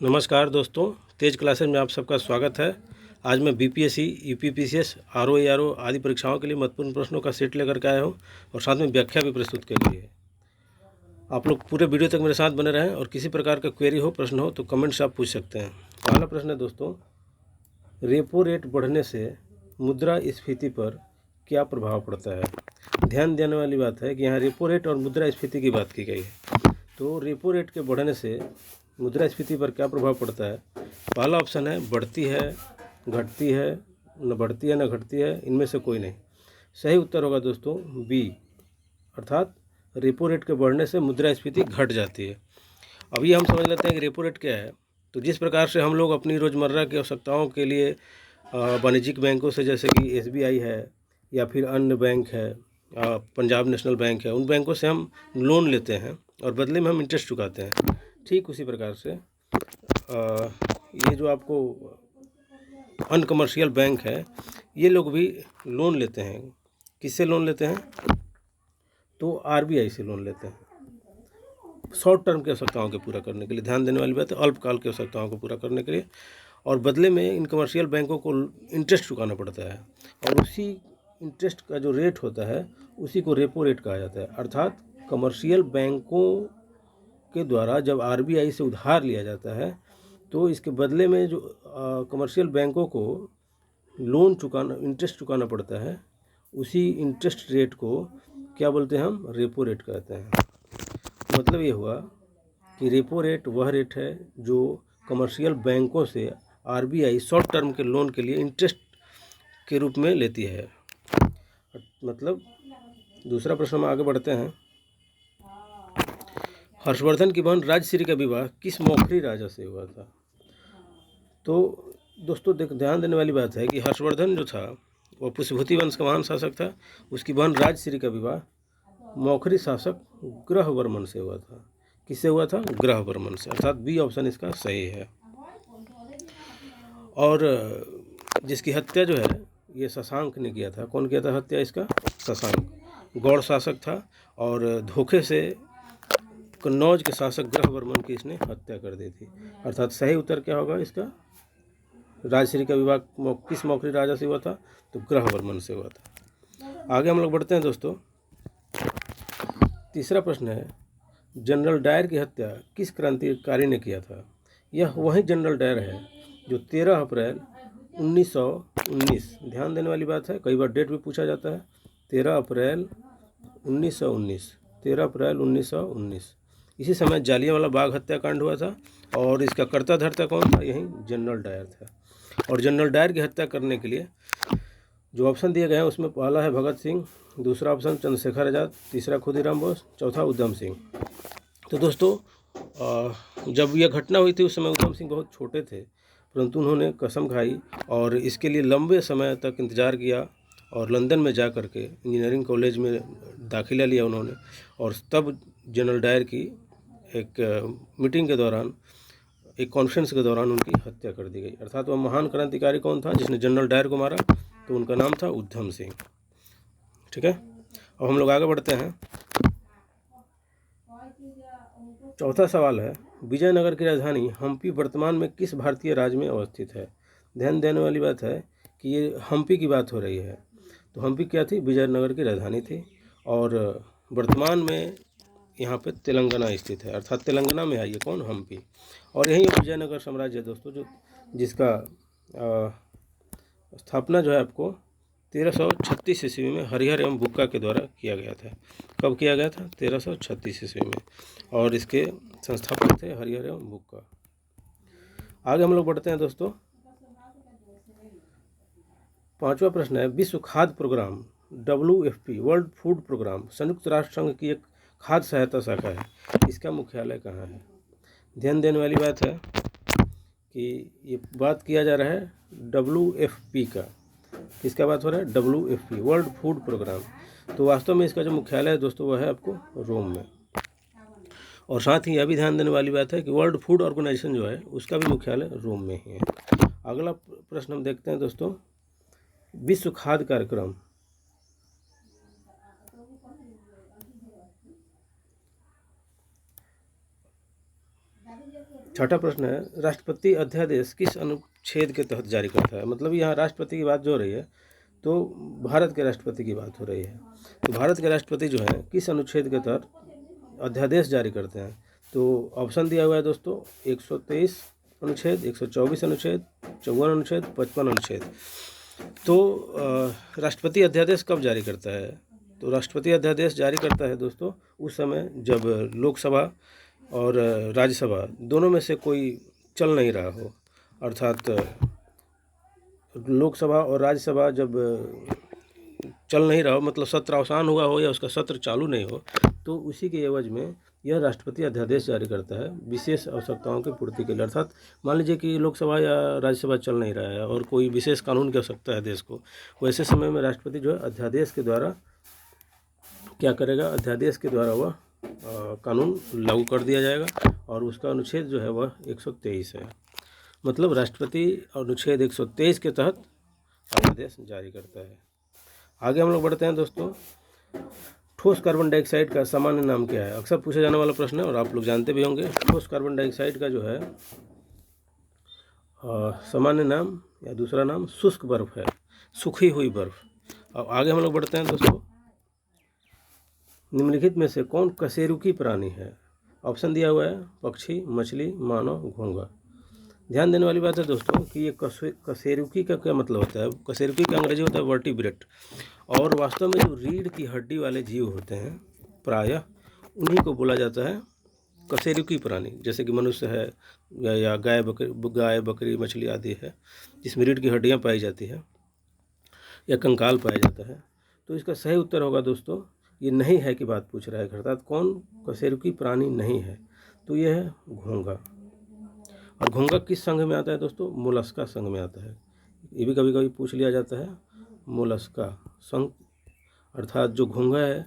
नमस्कार दोस्तों, तेज क्लासेस में आप सबका स्वागत है। आज मैं बीपीएससी, यूपीपीसीएस, आरओ आदि परीक्षाओं के लिए महत्वपूर्ण प्रश्नों का सेट लेकर के आया हूँ और साथ में व्याख्या भी प्रस्तुत की गई है। आप लोग पूरे वीडियो तक मेरे साथ बने रहें और किसी प्रकार का क्वेरी हो, प्रश्न हो तो कमेंट से आप पूछ सकते हैं। पहला प्रश्न है दोस्तों, रेपो रेट बढ़ने से मुद्रास्फीति पर क्या प्रभाव पड़ता है। ध्यान देने वाली बात है कि यहाँ रेपो रेट और मुद्रास्फीति की बात की गई है। तो रेपो रेट के बढ़ने से मुद्रास्फीति पर क्या प्रभाव पड़ता है। पहला ऑप्शन है बढ़ती है, घटती है, न बढ़ती है न घटती है, इनमें से कोई नहीं। सही उत्तर होगा दोस्तों बी, अर्थात रेपो रेट के बढ़ने से मुद्रास्फीति घट जाती है। अभी हम समझ लेते हैं कि रेपो रेट क्या है। तो जिस प्रकार से हम लोग अपनी रोज़मर्रा की आवश्यकताओं के लिए वाणिज्यिक बैंकों से, जैसे कि एसबीआई है या फिर अन्य बैंक है, पंजाब नेशनल बैंक है, उन बैंकों से हम लोन लेते हैं और बदले में हम इंटरेस्ट चुकाते हैं, ठीक उसी प्रकार से ये जो आपको अनकमर्शियल बैंक है, ये लोग भी लोन लेते हैं। किससे लोन लेते हैं? तो आरबीआई से लोन लेते हैं शॉर्ट टर्म की आवश्यकताओं को पूरा करने के लिए। ध्यान देने वाली बात है, अल्पकाल की आवश्यकताओं को पूरा करने के लिए, और बदले में इन कमर्शियल बैंकों को इंटरेस्ट चुकाना पड़ता है और उसी इंटरेस्ट का जो रेट होता है उसी को रेपो रेट कहा जाता है। अर्थात कमर्शियल बैंकों के द्वारा जब आरबीआई से उधार लिया जाता है तो इसके बदले में जो कमर्शियल बैंकों को लोन चुकाना, इंटरेस्ट चुकाना पड़ता है, उसी इंटरेस्ट रेट को क्या बोलते हैं हम? रेपो रेट कहते हैं। मतलब ये हुआ कि रेपो रेट वह रेट है जो कमर्शियल बैंकों से आरबीआई शॉर्ट टर्म के लोन के लिए इंटरेस्ट के रूप में लेती है। मतलब दूसरा प्रश्न में आगे बढ़ते हैं। हर्षवर्धन की बहन राजश्री का विवाह किस मौखरी राजा से हुआ था? तो दोस्तों ध्यान देने वाली बात है कि हर्षवर्धन जो था वह पुष्यभूति वंश का महान शासक था। उसकी बहन राजश्री का विवाह मौखरी शासक ग्रहवर्मन से हुआ था। किससे हुआ था? ग्रहवर्मन से, अर्थात बी ऑप्शन इसका सही है। और जिसकी हत्या जो है ये शशांक ने किया था। कौन किया था हत्या इसका? शशांक गौड़ शासक था और धोखे से कन्नौज के शासक ग्रहवर्मन की इसने हत्या कर दी थी। अर्थात सही उत्तर क्या होगा इसका? राजश्री का विवाह किस मौखरी राजा से हुआ था? तो ग्रहवर्मन से हुआ था। आगे हम लोग बढ़ते हैं दोस्तों। तीसरा प्रश्न है, जनरल डायर की हत्या किस क्रांतिकारी ने किया था? यह वही जनरल डायर है जो 13 अप्रैल 1919, ध्यान देने वाली बात है, कई बार डेट भी पूछा जाता है, 13 अप्रैल 1919, इसी समय जालियांवाला बाग हत्याकांड हुआ था और इसका कर्ता धर्ता कौन था? यही जनरल डायर था। और जनरल डायर की हत्या करने के लिए जो ऑप्शन दिए गए हैं उसमें पहला है भगत सिंह, दूसरा ऑप्शन चंद्रशेखर आज़ाद, तीसरा खुदीराम बोस, चौथा उधम सिंह। तो दोस्तों जब यह घटना हुई थी उस समय उधम सिंह बहुत छोटे थे, परंतु उन्होंने कसम खाई और इसके लिए लंबे समय तक इंतज़ार किया और लंदन में जा कर के इंजीनियरिंग कॉलेज में दाखिला लिया उन्होंने, और तब जनरल डायर की एक मीटिंग के दौरान, एक कॉन्फ्रेंस के दौरान उनकी हत्या कर दी गई। अर्थात वह महान क्रांतिकारी कौन था जिसने जनरल डायर को मारा? तो उनका नाम था उधम सिंह। ठीक है, अब हम लोग आगे बढ़ते हैं। चौथा सवाल है, विजयनगर की राजधानी हम्पी वर्तमान में किस भारतीय राज्य में अवस्थित है? ध्यान देने वाली बात है कि ये हम्पी की बात हो रही है। तो हम्पी क्या थी? विजयनगर की राजधानी थी और वर्तमान में यहाँ पे तेलंगाना स्थित है, अर्थात तेलंगाना में है ये कौन? हम्पी। और यही विजयनगर साम्राज्य है दोस्तों, जो जिसका स्थापना जो है आपको 1336 ईस्वी में हरिहर एवं बुक्का के द्वारा किया गया था। कब किया गया था? 1336 ईस्वी में, और इसके संस्थापक थे हरिहर एवं बुक्का। आगे हम लोग बढ़ते हैं दोस्तों। पांचवा प्रश्न है, विश्व खाद्य programme WFP, world food programme, संयुक्त राष्ट्र संघ की एक खाद्य सहायता शाखा है। इसका मुख्यालय कहाँ है? ध्यान देने वाली बात है कि ये बात किया जा रहा है WFP का। किसका बात हो रहा है? WFP, world food programme. तो वास्तव में इसका जो मुख्यालय है दोस्तों वह है आपको रोम में। और साथ ही यह भी ध्यान देने वाली बात है कि वर्ल्ड फूड ऑर्गेनाइजेशन जो है उसका भी मुख्यालय रोम में ही है। अगला प्रश्न हम देखते हैं दोस्तों, विश्व खाद्य कार्यक्रम छठा प्रश्न है, राष्ट्रपति अध्यादेश किस अनुच्छेद के तहत जारी करता है। मतलब यहाँ राष्ट्रपति की बात जो हो रही है तो भारत के राष्ट्रपति की बात हो रही है। तो भारत के राष्ट्रपति जो है किस अनुच्छेद के तहत अध्यादेश जारी करते हैं। तो ऑप्शन दिया हुआ है दोस्तों, 123 अनुच्छेद, 124 अनुच्छेद, 54 अनुच्छेद, 55 अनुच्छेद। तो राष्ट्रपति अध्यादेश कब जारी करता है। तो राष्ट्रपति अध्यादेश जारी करता है दोस्तों उस समय जब लोकसभा और राज्यसभा दोनों में से कोई चल नहीं रहा हो, अर्थात लोकसभा और राज्यसभा जब चल नहीं रहा हो, मतलब सत्र अवसान हुआ हो या उसका सत्र चालू नहीं हो, तो उसी के एवज में यह राष्ट्रपति अध्यादेश जारी करता है विशेष आवश्यकताओं की पूर्ति के लिए। अर्थात मान लीजिए कि लोकसभा या राज्यसभा चल नहीं रहा है और कोई विशेष कानून की आवश्यकता है देश को, वैसे समय में राष्ट्रपति जो है अध्यादेश के द्वारा क्या करेगा, अध्यादेश के द्वारा वह कानून लागू कर दिया जाएगा और उसका अनुच्छेद जो है वह 123 है। मतलब राष्ट्रपति अनुच्छेद 123 के तहत अध्यादेश जारी करता है। आगे हम लोग बढ़ते हैं दोस्तों, ठोस कार्बन डाइऑक्साइड का सामान्य नाम क्या है। अक्सर पूछा जाने वाला प्रश्न है और आप लोग जानते भी होंगे। ठोस कार्बन डाइऑक्साइड का जो है सामान्य नाम या दूसरा नाम शुष्क बर्फ है, सूखी हुई बर्फ। अब आगे हम लोग बढ़ते हैं दोस्तों, निम्नलिखित में से कौन कशेरुकी प्राणी है। ऑप्शन दिया हुआ है, पक्षी, मछली, मानव, घोंघा। ध्यान देने वाली बात है दोस्तों कि ये कशेरुकी का क्या मतलब होता है। कशेरुकी का अंग्रेजी होता है वर्टिब्रेट, और वास्तव में जो रीढ़ की हड्डी वाले जीव होते हैं प्रायः उन्हीं को बोला जाता है कशेरुकी प्राणी। जैसे कि मनुष्य है या गाय बकरी मछली आदि है जिसमें रीढ़ की हड्डियाँ पाई जाती है या कंकाल पाया जाता है। तो इसका सही उत्तर होगा दोस्तों, ये नहीं है कि बात पूछ रहा है, अर्थात कौन कशेरुकी प्राणी नहीं है, तो यह है घोंघा। और घोंघा किस संघ में आता है दोस्तों, मोलस्का संघ में आता है। ये भी कभी कभी पूछ लिया जाता है, मोलस्का संघ, अर्थात जो घोंघा है,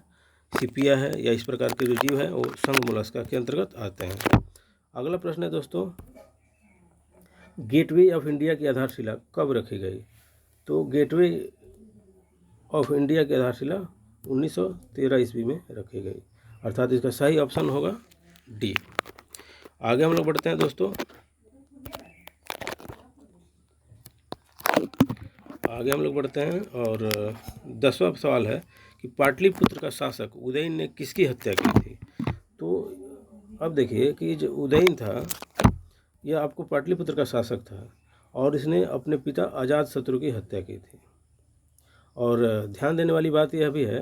सिपिया है या इस प्रकार के जो जीव है वो संघ मोलस्का के अंतर्गत आते हैं। अगला प्रश्न है दोस्तों, गेटवे ऑफ इंडिया की आधारशिला कब रखी गई। तो गेटवे ऑफ इंडिया की आधारशिला 1913 ईस्वी में रखी गई, अर्थात इसका सही ऑप्शन होगा डी। आगे हम लोग बढ़ते हैं दोस्तों, और 10वां सवाल है कि पाटलिपुत्र का शासक उदयन ने किसकी हत्या की थी। तो अब देखिए कि जो उदयन था यह आपको पाटलिपुत्र का शासक था और इसने अपने पिता अजातशत्रु की हत्या की थी। और ध्यान देने वाली बात यह भी है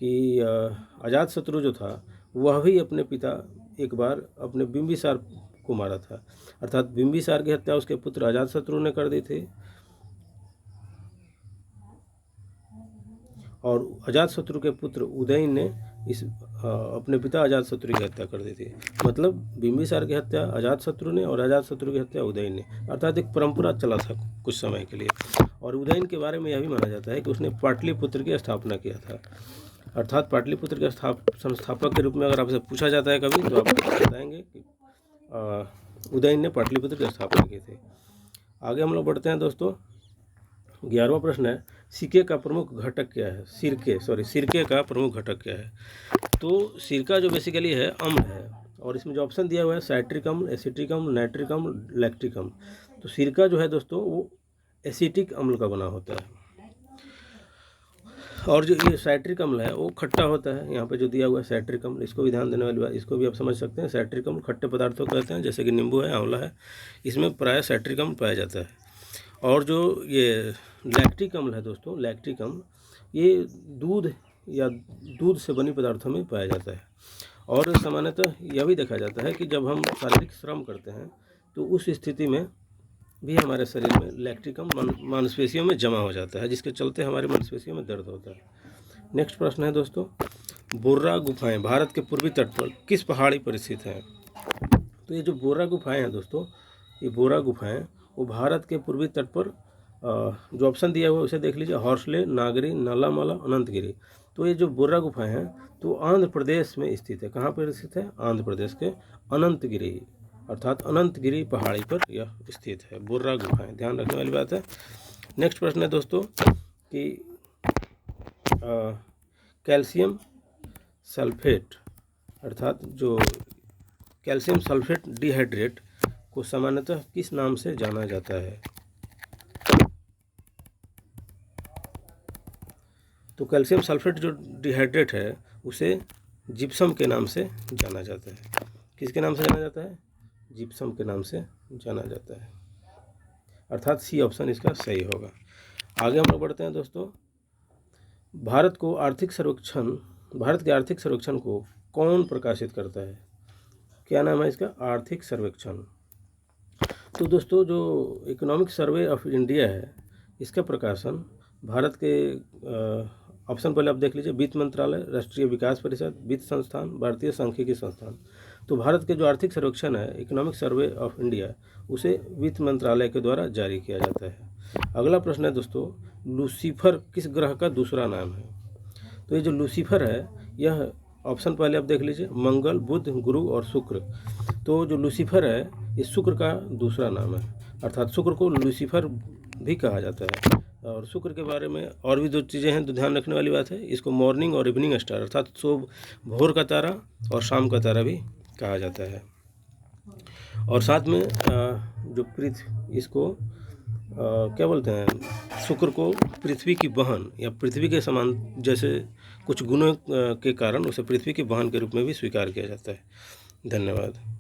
कि अजातशत्रु जो था वह भी अपने पिता एक बार अपने बिंबिसार को मारा था, अर्थात बिंबिसार की हत्या उसके पुत्र अजातशत्रु ने कर दी थी और अजातशत्रु के पुत्र उदयन ने इस अपने पिता अजातशत्रु की हत्या कर दी थी। मतलब बिंबिसार की हत्या अजातशत्रु ने और अजातशत्रु की हत्या उदयन ने, अर्थात एक परंपरा चला था कुछ समय के लिए। और उदयन के बारे में यह भी माना जाता है कि उसने पाटलिपुत्र की स्थापना किया था, अर्थात पाटलिपुत्र के संस्थापक के रूप में अगर आपसे पूछा जाता है कभी तो आप बताएंगे कि उदयन ने पाटलिपुत्र की स्थापना की थी। आगे हम लोग बढ़ते हैं दोस्तों, 11वां प्रश्न है, सिक्के का प्रमुख घटक क्या है। सिरके का प्रमुख घटक क्या है। तो सिरका जो बेसिकली है अम्ल है और इसमें जो ऑप्शन दिया हुआ है साइट्रिक अम्ल, एसिटिक अम्ल, नाइट्रिक अम्ल, लैक्टिक अम्ल। तो सिरका जो है दोस्तों वो एसिटिक अम्ल का बना होता है और जो ये साइट्रिक अम्ल है वो खट्टा होता है। यहाँ पे जो दिया हुआ है साइट्रिक अम्ल, इसको भी ध्यान देने वाली बात, इसको भी आप समझ सकते हैं। साइट्रिक अम्ल खट्टे पदार्थों को कहते हैं, जैसे कि नींबू है, आंवला है, इसमें प्रायः साइट्रिक अम्ल पाया जाता है। और जो ये लैक्टिक अम्ल है दोस्तों, लैक्टिक अम्ल ये दूध या दूध से बनी पदार्थों में पाया जाता है। और सामान्यतः यह भी देखा जाता है कि जब हम शारीरिक श्रम करते हैं तो उस स्थिति में भी हमारे शरीर में लैक्टिक अम्ल मांसपेशियों में जमा हो जाता है, जिसके चलते हमारी मांसपेशियों में दर्द होता है। नेक्स्ट प्रश्न है दोस्तों, बोर्रा गुफाएं भारत के पूर्वी तट पर किस पहाड़ी पर स्थित हैं। तो ये जो बोर्रा गुफाएं हैं दोस्तों, ये बोर्रा गुफाएं वो भारत के पूर्वी तट पर जो ऑप्शन दिया हुआ है उसे देख लीजिए, हॉर्सले, नागरी, नालामाला, अनंतगिरी। तो ये जो बोर्रा गुफाएं हैं तो आंध्र प्रदेश में स्थित है। कहाँ पर स्थित है, आंध्र प्रदेश के अनंतगिरी, अर्थात अनंतगिरी पहाड़ी पर यह स्थित है बोर्रा गुफाएं, ध्यान रखने वाली बात है। नेक्स्ट प्रश्न है दोस्तों कि कैल्शियम सल्फेट, अर्थात जो कैल्शियम सल्फेट डिहाइड्रेट को सामान्यतः किस नाम से जाना जाता है? तो कैल्शियम सल्फेट जो डिहाइड्रेट है उसे जिप्सम के नाम से जाना जाता है। किसके नाम से जाना जाता है? जिप्सम के नाम से जाना जाता है, अर्थात सी ऑप्शन इसका सही होगा। आगे हम लोग बढ़ते हैं दोस्तों। भारत के आर्थिक सर्वेक्षण को कौन प्रकाशित करता है? क्या नाम है इसका? आर्थिक सर्वेक्षण। तो दोस्तों जो इकोनॉमिक सर्वे ऑफ इंडिया है इसका प्रकाशन भारत के ऑप्शन पहले आप देख लीजिए, वित्त मंत्रालय, राष्ट्रीय विकास परिषद, वित्त संस्थान, भारतीय सांख्यिकी संस्थान। तो भारत के जो आर्थिक सर्वेक्षण है इकोनॉमिक सर्वे ऑफ इंडिया उसे वित्त मंत्रालय के द्वारा जारी किया जाता है। अगला प्रश्न है दोस्तों, लूसीफर किस ग्रह का दूसरा नाम है? तो ये जो लूसीफर है यह ऑप्शन पहले आप देख लीजिए, मंगल, बुध, गुरु और शुक्र। तो जो लूसीफर है ये शुक्र का दूसरा नाम है, अर्थात शुक्र को लूसीफर भी कहा जाता है। और शुक्र के बारे में और भी दो चीज़ें हैं तो ध्यान रखने वाली बात है, इसको मॉर्निंग और इवनिंग स्टार अर्थात भोर का तारा और शाम का तारा भी कहा जाता है। और साथ में जो पृथ्वी इसको क्या बोलते हैं, शुक्र को पृथ्वी की बहन या पृथ्वी के समान जैसे कुछ गुणों के कारण उसे पृथ्वी की बहन के रूप में भी स्वीकार किया जाता है। धन्यवाद।